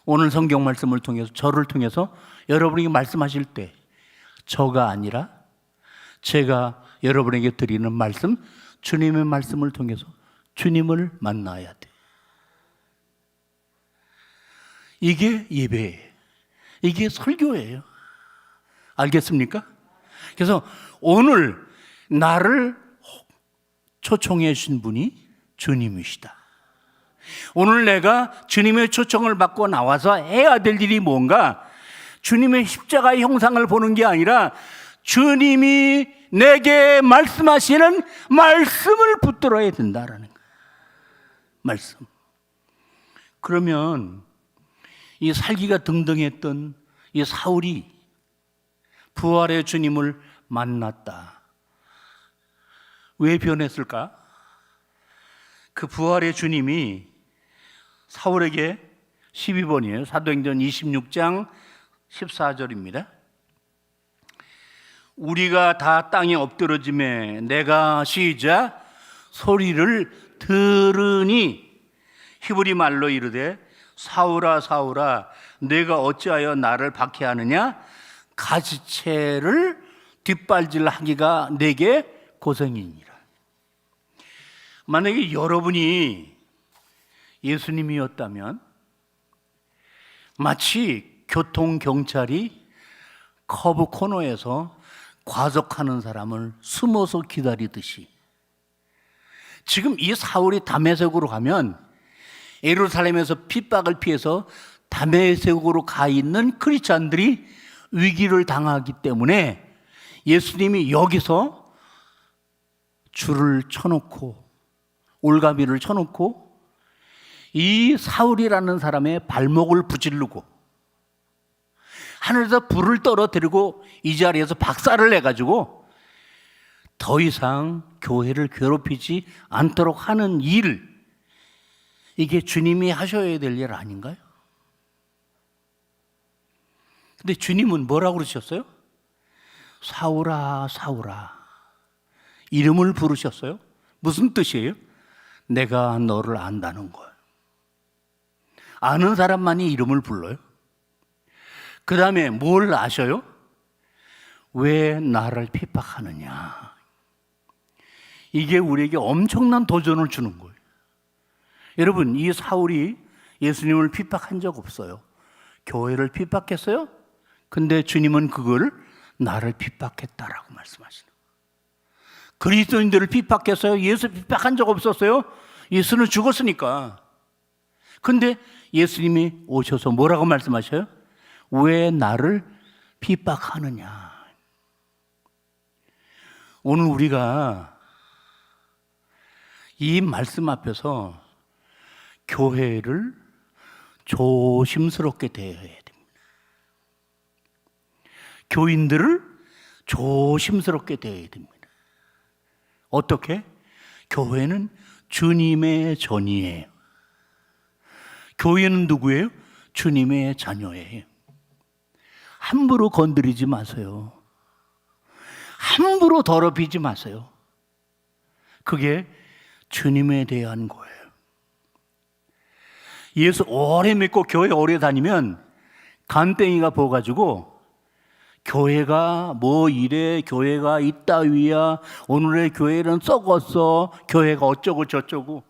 오늘 성경 말씀을 통해서 저를 통해서 여러분에게 말씀하실 때 저가 아니라 제가 여러분에게 드리는 말씀, 주님의 말씀을 통해서 주님을 만나야 돼. 이게 예배예요. 이게 설교예요. 알겠습니까? 그래서 오늘 나를 초청해 주신 분이 주님이시다. 오늘 내가 주님의 초청을 받고 나와서 해야 될 일이 뭔가? 주님의 십자가의 형상을 보는 게 아니라 주님이 내게 말씀하시는 말씀을 붙들어야 된다라는 거예요. 말씀. 그러면 이 살기가 등등했던 이 사울이 부활의 주님을 만났다. 왜 변했을까? 그 부활의 주님이 사울에게 12번이에요. 사도행전 26장 14절입니다. 우리가 다 땅에 엎드러짐에 내가 시작 소리를 들으니 히브리 말로 이르되 사울아 사울아 내가 어찌하여 나를 박해하느냐 가지채를 뒷발질하기가 내게 고생이니라. 만약에 여러분이 예수님이었다면 마치 교통경찰이 커브 코너에서 과속하는 사람을 숨어서 기다리듯이 지금 이 사울이 다메섹으로 가면 예루살렘에서 핍박을 피해서 다메섹으로 가 있는 크리스찬들이 위기를 당하기 때문에 예수님이 여기서 줄을 쳐놓고 올가미를 쳐놓고 이 사울이라는 사람의 발목을 부지르고 하늘에서 불을 떨어뜨리고 이 자리에서 박살을 내가지고 더 이상 교회를 괴롭히지 않도록 하는 일, 이게 주님이 하셔야 될 일 아닌가요? 근데 주님은 뭐라고 그러셨어요? 사울아 사울아 이름을 부르셨어요. 무슨 뜻이에요? 내가 너를 안다는 거예요. 아는 사람만이 이름을 불러요. 그 다음에 뭘 아셔요? 왜 나를 핍박하느냐. 이게 우리에게 엄청난 도전을 주는 거예요. 여러분, 이 사울이 예수님을 핍박한 적 없어요. 교회를 핍박했어요? 근데 주님은 그걸 나를 핍박했다라고 말씀하시는 거예요. 그리스도인들을 핍박했어요? 예수 핍박한 적 없었어요? 예수는 죽었으니까. 근데 예수님이 오셔서 뭐라고 말씀하셔요? 왜 나를 핍박하느냐. 오늘 우리가 이 말씀 앞에서 교회를 조심스럽게 대해야 됩니다. 교인들을 조심스럽게 대해야 됩니다. 어떻게? 교회는 주님의 전이에요. 교회는 누구예요? 주님의 자녀예요. 함부로 건드리지 마세요. 함부로 더럽히지 마세요. 그게 주님에 대한 거예요. 예수 오래 믿고 교회 오래 다니면 간땡이가 부어가지고 교회가 뭐 이래, 교회가 이따위야, 오늘의 교회는 썩었어, 교회가 어쩌고 저쩌고.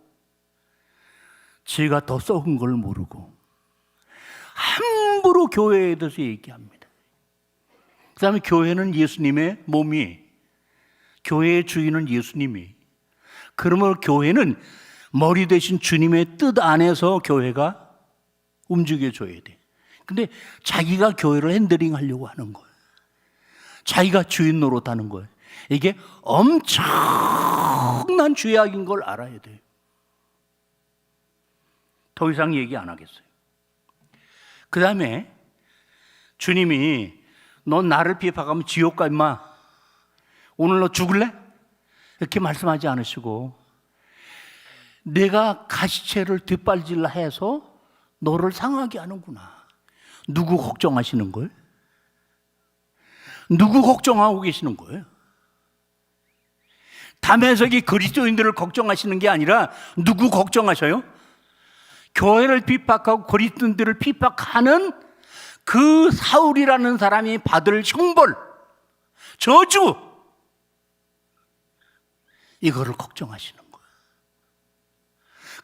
지가 더 썩은 걸 모르고 함부로 교회에 대해서 얘기합니다. 그 다음에 교회는 예수님의 몸이, 교회의 주인은 예수님이. 그러면 교회는 머리 대신 주님의 뜻 안에서 교회가 움직여줘야 돼. 근데 자기가 교회를 핸들링 하려고 하는 거예요. 자기가 주인 노릇하는 거예요. 이게 엄청난 죄악인 걸 알아야 돼요. 더 이상 얘기 안 하겠어요. 그 다음에 주님이 넌 나를 비판하면 지옥 가 임마, 오늘 너 죽을래? 이렇게 말씀하지 않으시고 내가 가시체를 뒷발질라 해서 너를 상하게 하는구나. 누구 걱정하시는 거예요? 누구 걱정하고 계시는 거예요? 담에서기 그리스도인들을 걱정하시는 게 아니라 누구 걱정하셔요? 교회를 핍박하고 그리스도인들을 핍박하는 그 사울이라는 사람이 받을 형벌, 저주, 이거를 걱정하시는 거예요.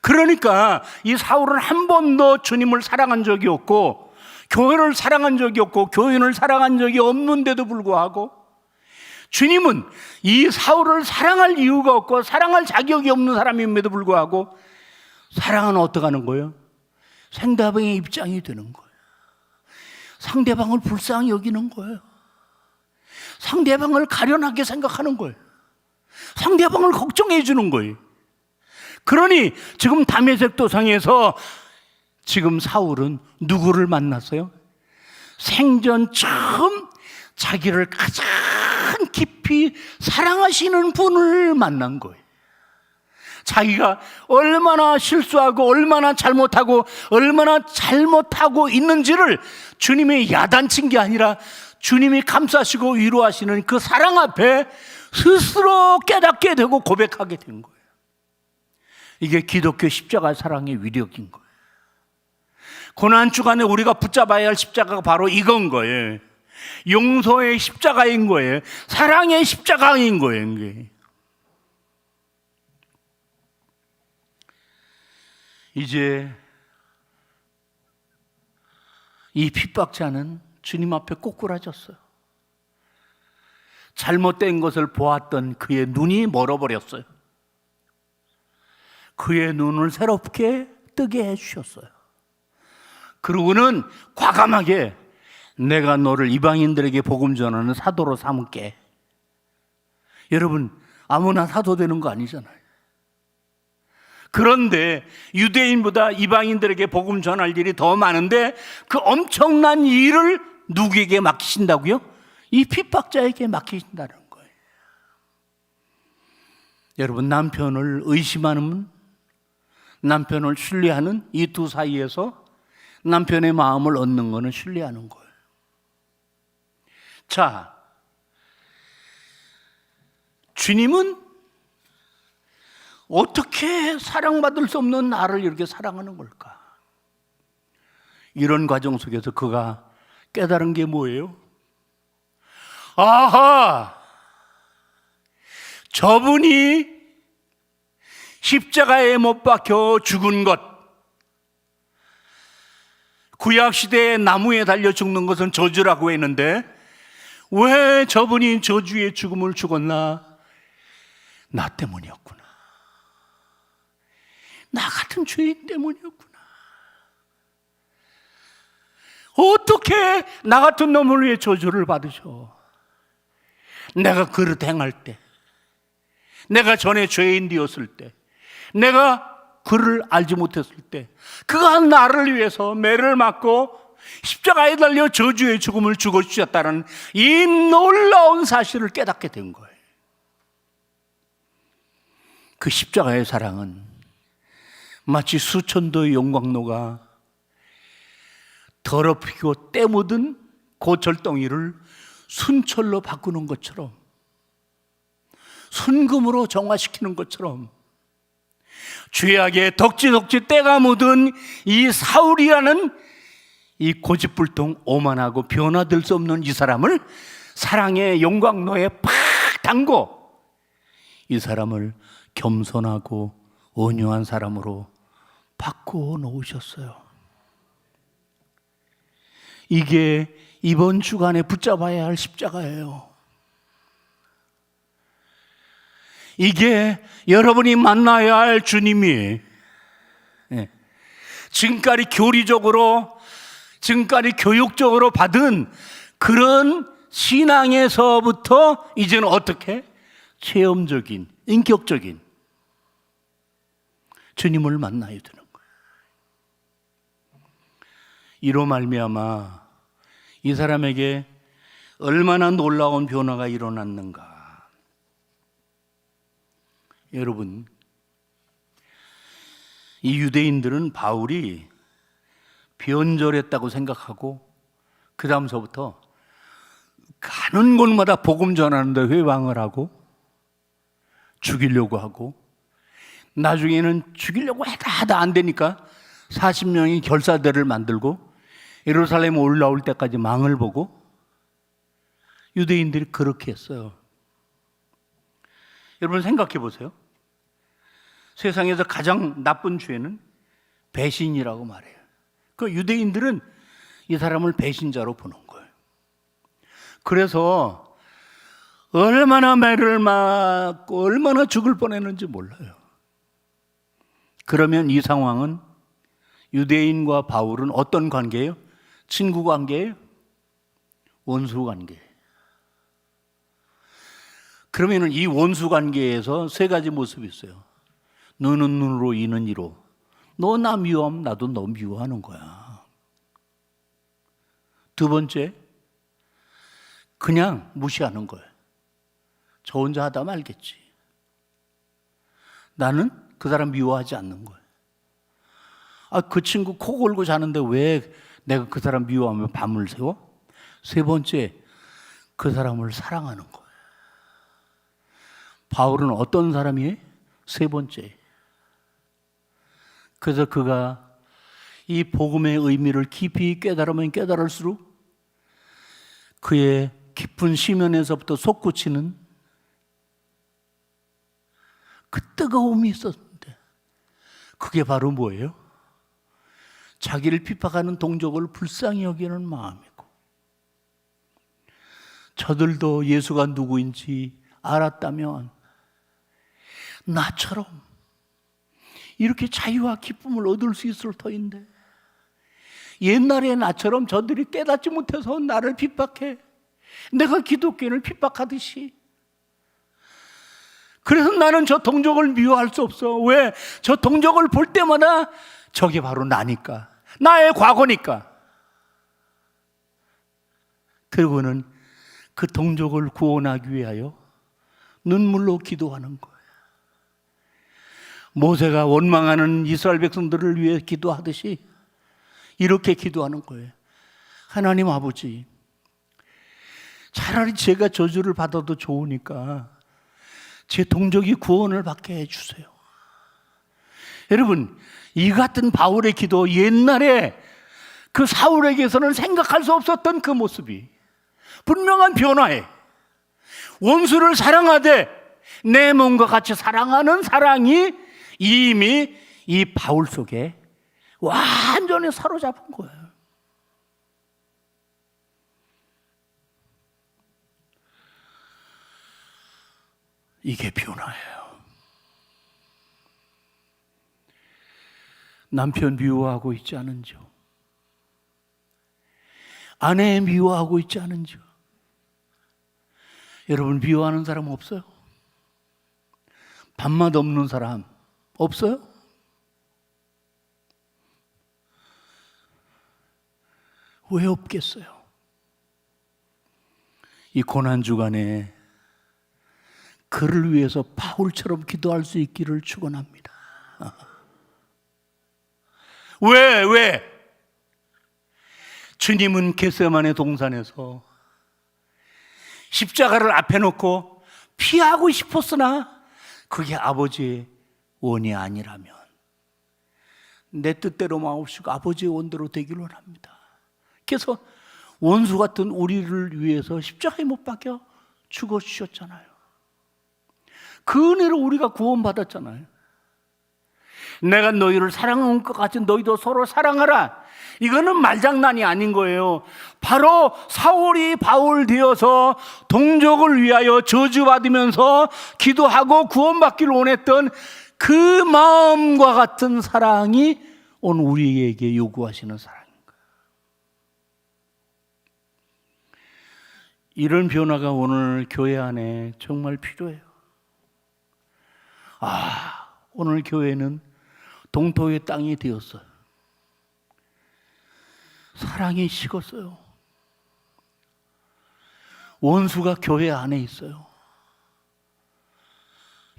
그러니까 이 사울은 한 번도 주님을 사랑한 적이 없고 교회를 사랑한 적이 없고 교인을 사랑한 적이 없는데도 불구하고 주님은 이 사울을 사랑할 이유가 없고 사랑할 자격이 없는 사람임에도 불구하고 사랑은 어떻게 하는 거예요? 상대방의 입장이 되는 거예요. 상대방을 불쌍히 여기는 거예요. 상대방을 가련하게 생각하는 거예요. 상대방을 걱정해 주는 거예요. 그러니 지금 다메섹 도상에서 지금 사울은 누구를 만났어요? 생전 처음 자기를 가장 깊이 사랑하시는 분을 만난 거예요. 자기가 얼마나 실수하고 얼마나 잘못하고 있는지를 주님이 야단친 게 아니라 주님이 감싸시고 위로하시는 그 사랑 앞에 스스로 깨닫게 되고 고백하게 된 거예요. 이게 기독교 십자가 사랑의 위력인 거예요. 고난주간에 우리가 붙잡아야 할 십자가가 바로 이건 거예요. 용서의 십자가인 거예요. 사랑의 십자가인 거예요. 이제 이 핍박자는 주님 앞에 꼬꾸라졌어요. 잘못된 것을 보았던 그의 눈이 멀어버렸어요. 그의 눈을 새롭게 뜨게 해주셨어요. 그러고는 과감하게 내가 너를 이방인들에게 복음 전하는 사도로 삼을게. 여러분, 아무나 사도 되는 거 아니잖아요. 그런데 유대인보다 이방인들에게 복음 전할 일이 더 많은데 그 엄청난 일을 누구에게 맡기신다고요? 이 핍박자에게 맡기신다는 거예요. 여러분, 남편을 의심하는, 남편을 신뢰하는 이 두 사이에서 남편의 마음을 얻는 것은 신뢰하는 거예요. 자, 주님은 어떻게 사랑받을 수 없는 나를 이렇게 사랑하는 걸까? 이런 과정 속에서 그가 깨달은 게 뭐예요? 아하! 저분이 십자가에 못 박혀 죽은 것, 구약시대에 나무에 달려 죽는 것은 저주라고 했는데 왜 저분이 저주의 죽음을 죽었나? 나 때문이었구나. 나 같은 죄인 때문이었구나. 어떻게 나 같은 놈을 위해 저주를 받으셔? 내가 그릇 행할 때, 내가 전에 죄인 되었을 때, 내가 그를 알지 못했을 때 그가 나를 위해서 매를 맞고 십자가에 달려 저주의 죽음을 죽어주셨다는 이 놀라운 사실을 깨닫게 된 거예요. 그 십자가의 사랑은 마치 수천도의 용광로가 더럽히고 때 묻은 고철덩이를 순철로 바꾸는 것처럼, 순금으로 정화시키는 것처럼 죄악에 덕지덕지 때가 묻은 이 사울이라는 이 고집불통 오만하고 변화될 수 없는 이 사람을 사랑의 용광로에 팍 담고 이 사람을 겸손하고 온유한 사람으로 바꾸어 놓으셨어요. 이게 이번 주간에 붙잡아야 할 십자가예요. 이게 여러분이 만나야 할 주님이 지금까지 교리적으로, 지금까지 교육적으로 받은 그런 신앙에서부터 이제는 어떻게? 체험적인, 인격적인 주님을 만나야 되는 거예요. 이로 말미암아 이 사람에게 얼마나 놀라운 변화가 일어났는가. 여러분, 이 유대인들은 바울이 변절했다고 생각하고 그 다음서부터 가는 곳마다 복음 전하는데 회방을 하고 죽이려고 하고, 나중에는 죽이려고 하다 안 되니까 40명이 결사대를 만들고 예루살렘 올라올 때까지 망을 보고, 유대인들이 그렇게 했어요. 여러분 생각해 보세요. 세상에서 가장 나쁜 죄는 배신이라고 말해요. 그 유대인들은 이 사람을 배신자로 보는 거예요. 그래서 얼마나 매를 맞고 얼마나 죽을 뻔했는지 몰라요. 그러면 이 상황은 유대인과 바울은 어떤 관계예요? 친구 관계예요? 원수 관계예요. 그러면 이 원수 관계에서 세 가지 모습이 있어요. 너는 눈으로, 이는 이로. 너 나 미워하면 나도 너 미워하는 거야. 두 번째, 그냥 무시하는 거예요. 저 혼자 하다 말겠지. 나는 그 사람 미워하지 않는 거예요. 그 친구 코 골고 자는데 왜 내가 그 사람 미워하며 밤을 새워? 세 번째, 그 사람을 사랑하는 거예요. 바울은 어떤 사람이에요? 세 번째. 그래서 그가 이 복음의 의미를 깊이 깨달으면 깨달을수록 그의 깊은 심연에서부터 솟구치는 그 뜨거움이 있었는데, 그게 바로 뭐예요? 자기를 핍박하는 동족을 불쌍히 여기는 마음이고, 저들도 예수가 누구인지 알았다면 나처럼 이렇게 자유와 기쁨을 얻을 수 있을 터인데, 옛날에 나처럼 저들이 깨닫지 못해서 나를 핍박해. 내가 기독교인을 핍박하듯이. 그래서 나는 저 동족을 미워할 수 없어. 왜? 저 동족을 볼 때마다 저게 바로 나니까, 나의 과거니까. 그리고는 그 동족을 구원하기 위하여 눈물로 기도하는 거예요. 모세가 원망하는 이스라엘 백성들을 위해 기도하듯이 이렇게 기도하는 거예요. 하나님 아버지, 차라리 제가 저주를 받아도 좋으니까 제 동족이 구원을 받게 해주세요. 여러분, 이 같은 바울의 기도, 옛날에 그 사울에게서는 생각할 수 없었던 그 모습이 분명한 변화에, 원수를 사랑하되 내 몸과 같이 사랑하는 사랑이 이미 이 바울 속에 완전히 사로잡은 거예요. 이게 변화예요. 남편 미워하고 있지 않은지요? 아내 미워하고 있지 않은지요? 여러분, 미워하는 사람 없어요? 밥맛 없는 사람 없어요? 왜 없겠어요? 이 고난주간에 그를 위해서 바울처럼 기도할 수 있기를 축원합니다. 왜? 주님은 겟세마네 동산에서 십자가를 앞에 놓고 피하고 싶었으나 그게 아버지의 원이 아니라면 내 뜻대로 마옵시고 아버지의 원대로 되기를 원합니다. 주께서 원수 같은 우리를 위해서 십자가에 못 박혀 죽어주셨잖아요. 그 은혜로 우리가 구원받았잖아요. 내가 너희를 사랑한 것 같이 너희도 서로 사랑하라. 이거는 말장난이 아닌 거예요. 바로 사울이 바울 되어서 동족을 위하여 저주받으면서 기도하고 구원받기를 원했던 그 마음과 같은 사랑이 오늘 우리에게 요구하시는 사랑인 거예요. 이런 변화가 오늘 교회 안에 정말 필요해요. 오늘 교회는 동토의 땅이 되었어요. 사랑이 식었어요. 원수가 교회 안에 있어요.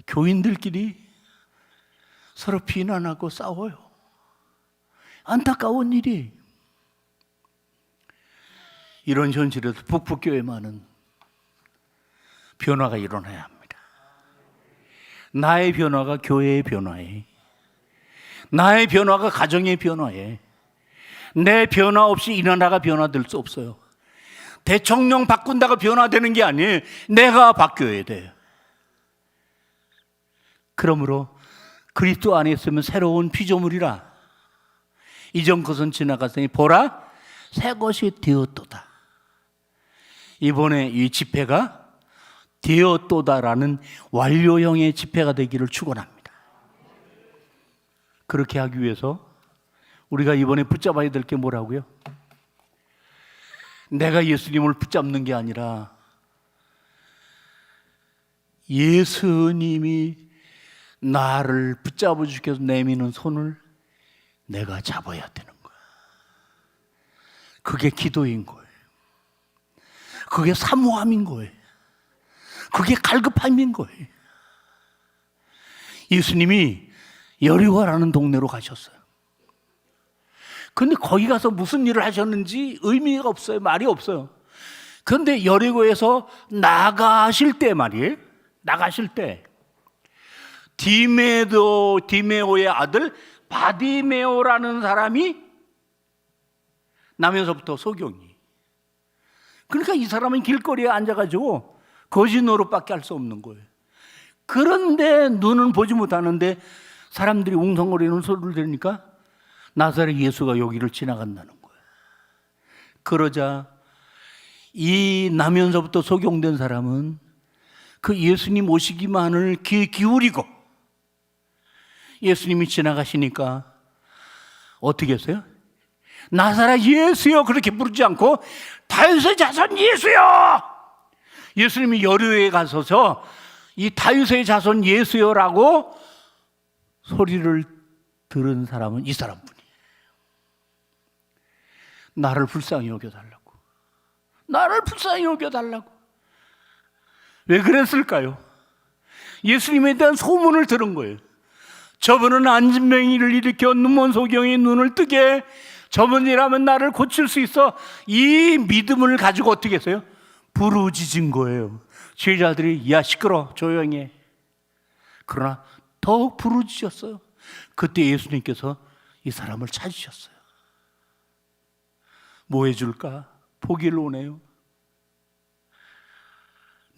교인들끼리 서로 비난하고 싸워요. 안타까운 일이. 이런 현실에서 북북교회만은 변화가 일어나야 합니다. 나의 변화가 교회의 변화에, 나의 변화가 가정의 변화에, 내 변화 없이 이 나라가 변화될 수 없어요. 대통령 바꾼다고 변화되는 게 아니에요. 내가 바뀌어야 돼요. 그러므로 그리스도 안에 있으면 새로운 피조물이라. 이전 것은 지나갔으니 보라 새 것이 되었도다. 이번에 이 집회가 되었도다라는 완료형의 집회가 되기를 축원합니다. 그렇게 하기 위해서 우리가 이번에 붙잡아야 될 게 뭐라고요? 내가 예수님을 붙잡는 게 아니라 예수님이 나를 붙잡아 주기 위해서 내미는 손을 내가 잡아야 되는 거야. 그게 기도인 거예요. 그게 사모함인 거예요. 그게 갈급함인 거예요. 예수님이 여리고라는 동네로 가셨어요. 근데 거기 가서 무슨 일을 하셨는지 의미가 없어요. 말이 없어요. 그런데 여리고에서 나가실 때 말이에요. 나가실 때 디메오의 아들 바디메오라는 사람이 나면서부터 소경이. 그러니까 이 사람은 길거리에 앉아가지고 거짓 노릇밖에 할 수 없는 거예요. 그런데 눈은 보지 못하는데 사람들이 웅성거리는 소리를 들으니까 나사렛 예수가 여기를 지나간다는 거예요. 그러자 이 나면서부터 소경된 사람은 그 예수님 오시기만을 귀 기울이고 예수님이 지나가시니까 어떻게 했어요? 나사렛 예수여 그렇게 부르지 않고 다윗의 자손 예수여. 예수님이 여리고에 가서서 이 다윗의 자손 예수여라고 소리를 들은 사람은 이 사람뿐이에요. 나를 불쌍히 여겨달라고. 나를 불쌍히 여겨달라고. 왜 그랬을까요? 예수님에 대한 소문을 들은 거예요. 저분은 안진뱅이를 일으켜 눈먼 소경이 눈을 뜨게, 저분이라면 나를 고칠 수 있어. 이 믿음을 가지고 어떻게 했어요? 부르짖은 거예요. 제자들이 야 시끄러 조용히 해. 그러나 더욱 부르짖었어요. 그때 예수님께서 이 사람을 찾으셨어요. 뭐 해줄까? 포기를 오네요.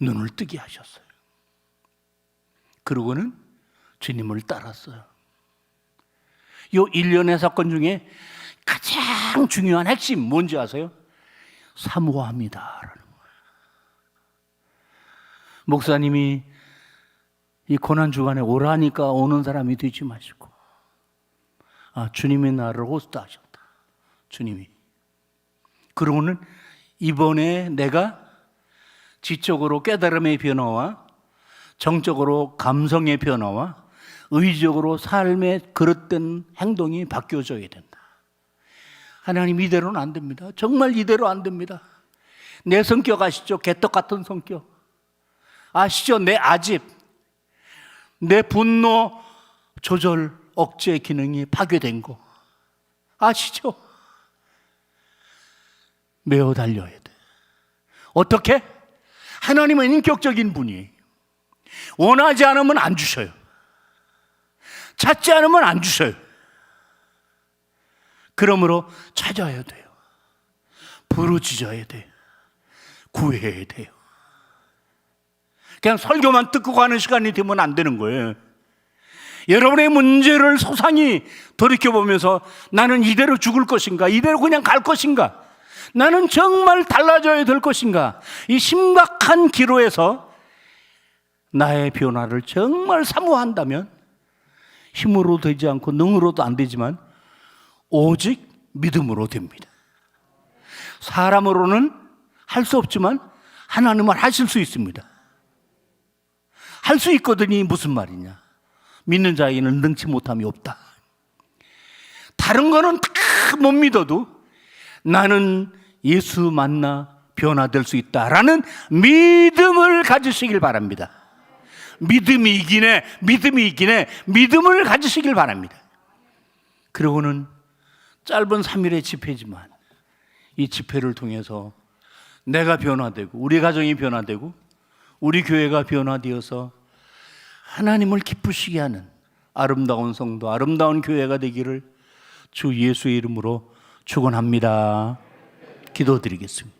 눈을 뜨게 하셨어요. 그러고는 주님을 따랐어요. 이 일련의 사건 중에 가장 중요한 핵심 뭔지 아세요? 사모합니다라는 거예요. 목사님이 이 고난주간에 오라니까 오는 사람이 되지 마시고, 주님이 나를 호스트하셨다. 주님이. 그러고는 이번에 내가 지적으로 깨달음의 변화와 정적으로 감성의 변화와 의적으로 삶의 그릇된 행동이 바뀌어져야 된다. 하나님 이대로는 안 됩니다. 정말 이대로 안 됩니다. 내 성격 아시죠? 개떡 같은 성격 아시죠? 내 아집, 내 분노 조절 억제 기능이 파괴된 거 아시죠? 매어 달려야 돼. 어떻게? 하나님은 인격적인 분이에요. 원하지 않으면 안 주셔요. 찾지 않으면 안 주셔요. 그러므로 찾아야 돼요. 부르짖어야 돼요. 구해야 돼요. 그냥 설교만 듣고 가는 시간이 되면 안 되는 거예요. 여러분의 문제를 소상히 돌이켜보면서 나는 이대로 죽을 것인가? 이대로 그냥 갈 것인가? 나는 정말 달라져야 될 것인가? 이 심각한 기로에서 나의 변화를 정말 사모한다면 힘으로 되지 않고 능으로도 안 되지만 오직 믿음으로 됩니다. 사람으로는 할 수 없지만 하나님은 하실 수 있습니다. 할 수 있거든이 무슨 말이냐? 믿는 자에게는 능치 못함이 없다. 다른 거는 다 못 믿어도 나는 예수 만나 변화될 수 있다라는 믿음을 가지시길 바랍니다. 믿음이 이기네, 믿음을 가지시길 바랍니다. 그리고는 짧은 3일의 집회지만 이 집회를 통해서 내가 변화되고 우리 가정이 변화되고 우리 교회가 변화되어서 하나님을 기쁘시게 하는 아름다운 성도, 아름다운 교회가 되기를 주 예수의 이름으로 축원합니다. 기도드리겠습니다.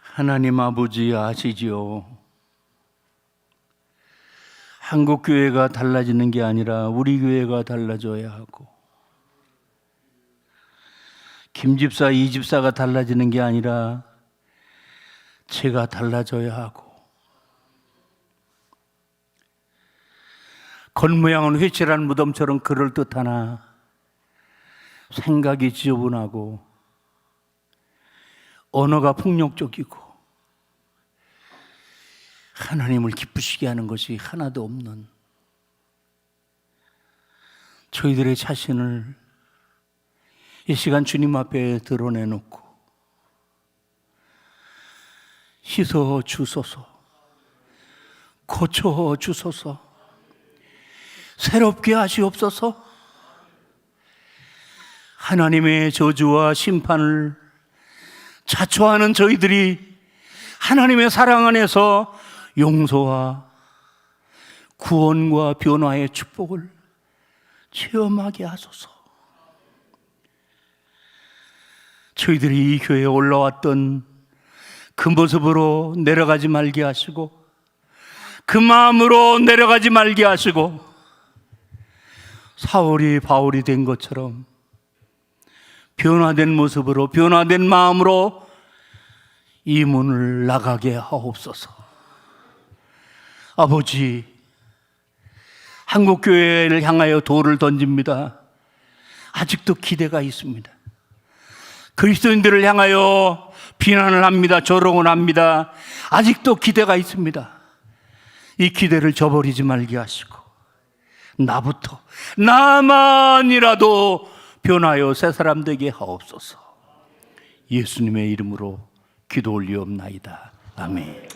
하나님 아버지 아시지요? 한국 교회가 달라지는 게 아니라 우리 교회가 달라져야 하고, 김 집사, 이 집사가 달라지는 게 아니라 제가 달라져야 하고, 겉모양은 회칠한 무덤처럼 그럴듯하나 생각이 지저분하고 언어가 폭력적이고 하나님을 기쁘시게 하는 것이 하나도 없는 저희들의 자신을 이 시간 주님 앞에 드러내놓고 씻어 주소서, 고쳐 주소서, 새롭게 하시옵소서. 하나님의 저주와 심판을 자초하는 저희들이 하나님의 사랑 안에서 용서와 구원과 변화의 축복을 체험하게 하소서. 저희들이 이 교회에 올라왔던 그 모습으로 내려가지 말게 하시고, 그 마음으로 내려가지 말게 하시고, 사울이 바울이 된 것처럼 변화된 모습으로, 변화된 마음으로 이 문을 나가게 하옵소서. 아버지, 한국교회를 향하여 돌을 던집니다. 아직도 기대가 있습니다. 그리스도인들을 향하여 비난을 합니다. 조롱을 합니다. 아직도 기대가 있습니다. 이 기대를 저버리지 말게 하시고, 나부터, 나만이라도 변하여 새 사람 되게 하옵소서. 예수님의 이름으로 기도 올리옵나이다. 아멘.